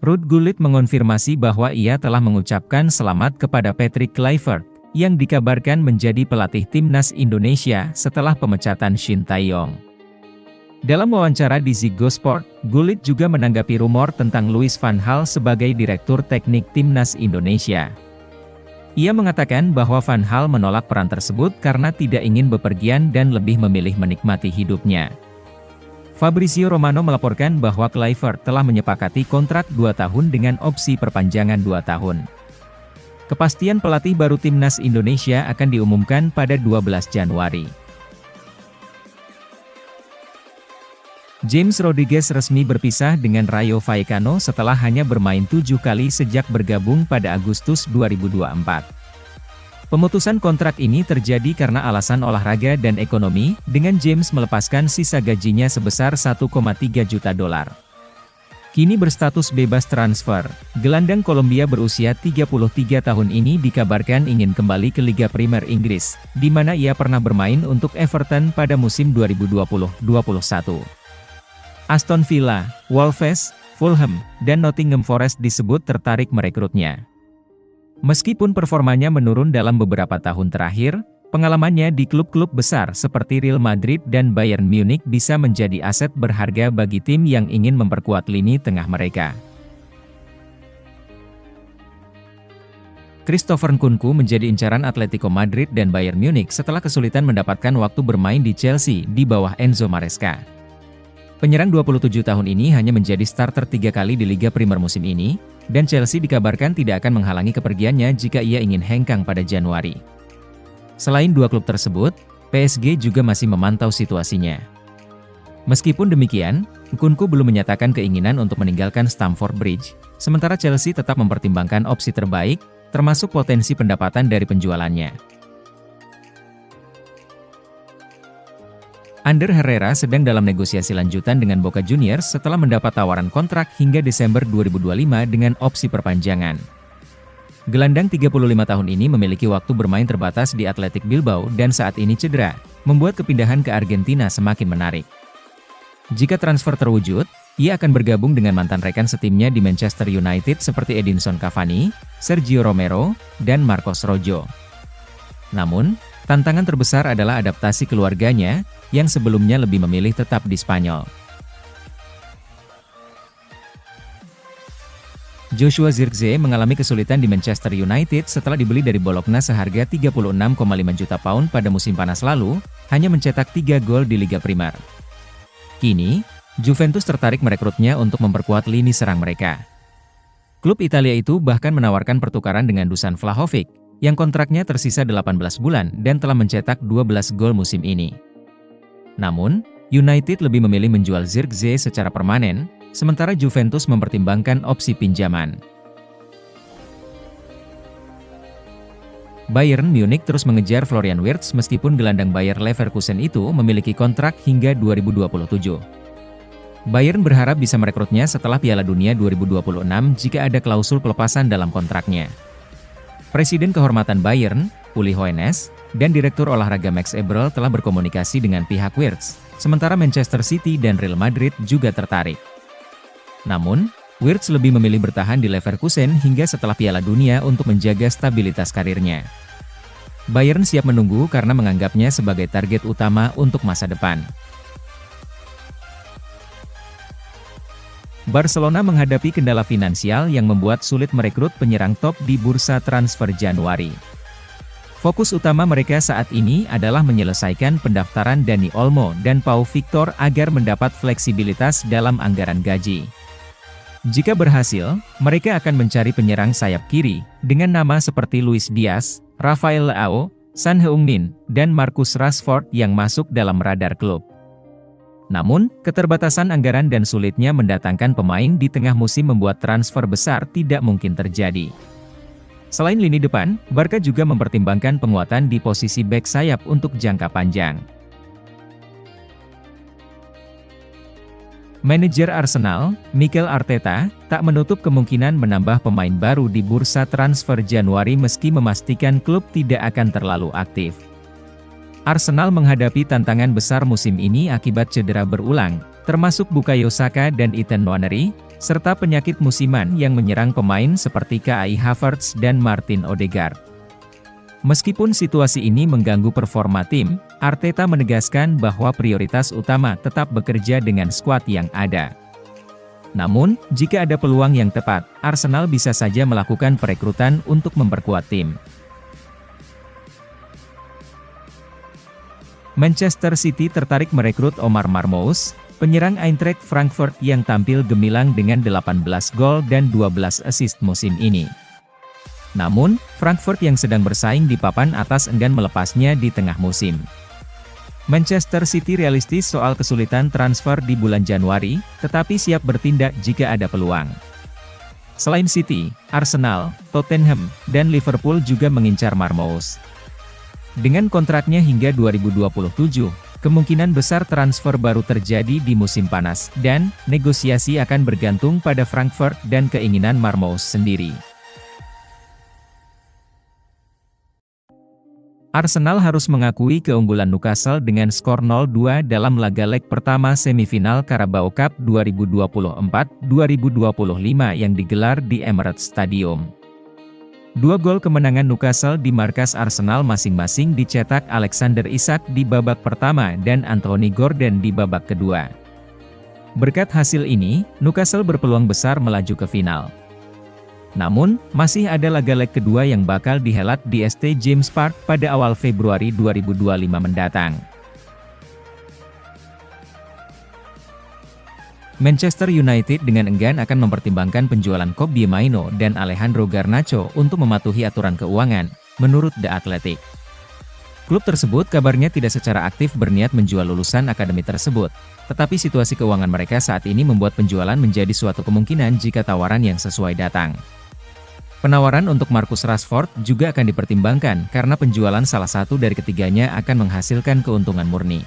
Ruud Gullit mengonfirmasi bahwa ia telah mengucapkan selamat kepada Patrick Kluivert, yang dikabarkan menjadi pelatih timnas Indonesia setelah pemecatan Shin Tae-yong. Dalam wawancara di Ziggo Sport, Gullit juga menanggapi rumor tentang Louis van Gaal sebagai direktur teknik timnas Indonesia. Ia mengatakan bahwa Van Gaal menolak peran tersebut karena tidak ingin bepergian dan lebih memilih menikmati hidupnya. Fabrizio Romano melaporkan bahwa Kluivert telah menyepakati kontrak 2 tahun dengan opsi perpanjangan 2 tahun. Kepastian pelatih baru timnas Indonesia akan diumumkan pada 12 Januari. James Rodriguez resmi berpisah dengan Rayo Vallecano setelah hanya bermain 7 kali sejak bergabung pada Agustus 2024. Pemutusan kontrak ini terjadi karena alasan olahraga dan ekonomi, dengan James melepaskan sisa gajinya sebesar $1,3 juta. Kini berstatus bebas transfer, gelandang Kolombia berusia 33 tahun ini dikabarkan ingin kembali ke Liga Primer Inggris, di mana ia pernah bermain untuk Everton pada musim 2020-21. Aston Villa, Wolves, Fulham, dan Nottingham Forest disebut tertarik merekrutnya. Meskipun performanya menurun dalam beberapa tahun terakhir, pengalamannya di klub-klub besar seperti Real Madrid dan Bayern Munich bisa menjadi aset berharga bagi tim yang ingin memperkuat lini tengah mereka. Christopher Nkunku menjadi incaran Atletico Madrid dan Bayern Munich setelah kesulitan mendapatkan waktu bermain di Chelsea di bawah Enzo Maresca. Penyerang 27 tahun ini hanya menjadi starter 3 kali di Liga Primer musim ini, dan Chelsea dikabarkan tidak akan menghalangi kepergiannya jika ia ingin hengkang pada Januari. Selain 2 klub tersebut, PSG juga masih memantau situasinya. Meskipun demikian, Nkunku belum menyatakan keinginan untuk meninggalkan Stamford Bridge, sementara Chelsea tetap mempertimbangkan opsi terbaik, termasuk potensi pendapatan dari penjualannya. Ander Herrera sedang dalam negosiasi lanjutan dengan Boca Juniors setelah mendapat tawaran kontrak hingga Desember 2025 dengan opsi perpanjangan. Gelandang 35 tahun ini memiliki waktu bermain terbatas di Athletic Bilbao dan saat ini cedera, membuat kepindahan ke Argentina semakin menarik. Jika transfer terwujud, ia akan bergabung dengan mantan rekan setimnya di Manchester United seperti Edinson Cavani, Sergio Romero, dan Marcos Rojo. Namun, tantangan terbesar adalah adaptasi keluarganya, yang sebelumnya lebih memilih tetap di Spanyol. Joshua Zirkzee mengalami kesulitan di Manchester United setelah dibeli dari Bologna seharga 36,5 juta pound pada musim panas lalu, hanya mencetak 3 gol di Liga Primer. Kini, Juventus tertarik merekrutnya untuk memperkuat lini serang mereka. Klub Italia itu bahkan menawarkan pertukaran dengan Dusan Vlahovic, yang kontraknya tersisa 18 bulan dan telah mencetak 12 gol musim ini. Namun, United lebih memilih menjual Zirkzee secara permanen, sementara Juventus mempertimbangkan opsi pinjaman. Bayern Munich terus mengejar Florian Wirtz meskipun gelandang Bayer Leverkusen itu memiliki kontrak hingga 2027. Bayern berharap bisa merekrutnya setelah Piala Dunia 2026 jika ada klausul pelepasan dalam kontraknya. Presiden Kehormatan Bayern, Uli Hoeneß, dan Direktur Olahraga Max Eberl telah berkomunikasi dengan pihak Wirtz, sementara Manchester City dan Real Madrid juga tertarik. Namun, Wirtz lebih memilih bertahan di Leverkusen hingga setelah Piala Dunia untuk menjaga stabilitas karirnya. Bayern siap menunggu karena menganggapnya sebagai target utama untuk masa depan. Barcelona menghadapi kendala finansial yang membuat sulit merekrut penyerang top di bursa transfer Januari. Fokus utama mereka saat ini adalah menyelesaikan pendaftaran Dani Olmo dan Pau Victor agar mendapat fleksibilitas dalam anggaran gaji. Jika berhasil, mereka akan mencari penyerang sayap kiri, dengan nama seperti Luis Diaz, Rafael Leao, Son Heung-min, dan Marcus Rashford yang masuk dalam radar klub. Namun, keterbatasan anggaran dan sulitnya mendatangkan pemain di tengah musim membuat transfer besar tidak mungkin terjadi. Selain lini depan, Barca juga mempertimbangkan penguatan di posisi bek sayap untuk jangka panjang. Manajer Arsenal, Mikel Arteta, tak menutup kemungkinan menambah pemain baru di bursa transfer Januari meski memastikan klub tidak akan terlalu aktif. Arsenal menghadapi tantangan besar musim ini akibat cedera berulang, termasuk Bukayo Saka dan Ethan Nwaneri, serta penyakit musiman yang menyerang pemain seperti Kai Havertz dan Martin Odegaard. Meskipun situasi ini mengganggu performa tim, Arteta menegaskan bahwa prioritas utama tetap bekerja dengan skuad yang ada. Namun, jika ada peluang yang tepat, Arsenal bisa saja melakukan perekrutan untuk memperkuat tim. Manchester City tertarik merekrut Omar Marmoush, penyerang Eintracht Frankfurt yang tampil gemilang dengan 18 gol dan 12 assist musim ini. Namun, Frankfurt yang sedang bersaing di papan atas enggan melepasnya di tengah musim. Manchester City realistis soal kesulitan transfer di bulan Januari, tetapi siap bertindak jika ada peluang. Selain City, Arsenal, Tottenham, dan Liverpool juga mengincar Marmoush. Dengan kontraknya hingga 2027, kemungkinan besar transfer baru terjadi di musim panas, dan negosiasi akan bergantung pada Frankfurt dan keinginan Marmoush sendiri. Arsenal harus mengakui keunggulan Newcastle dengan skor 0-2 dalam laga leg pertama semifinal Carabao Cup 2024-2025 yang digelar di Emirates Stadium. 2 gol kemenangan Newcastle di markas Arsenal masing-masing dicetak Alexander Isak di babak pertama dan Anthony Gordon di babak kedua. Berkat hasil ini, Newcastle berpeluang besar melaju ke final. Namun, masih ada laga leg kedua yang bakal dihelat di St. James Park pada awal Februari 2025 mendatang. Manchester United dengan enggan akan mempertimbangkan penjualan Kobbie Mainoo dan Alejandro Garnacho untuk mematuhi aturan keuangan, menurut The Athletic. Klub tersebut kabarnya tidak secara aktif berniat menjual lulusan akademi tersebut, tetapi situasi keuangan mereka saat ini membuat penjualan menjadi suatu kemungkinan jika tawaran yang sesuai datang. Penawaran untuk Marcus Rashford juga akan dipertimbangkan karena penjualan salah satu dari ketiganya akan menghasilkan keuntungan murni.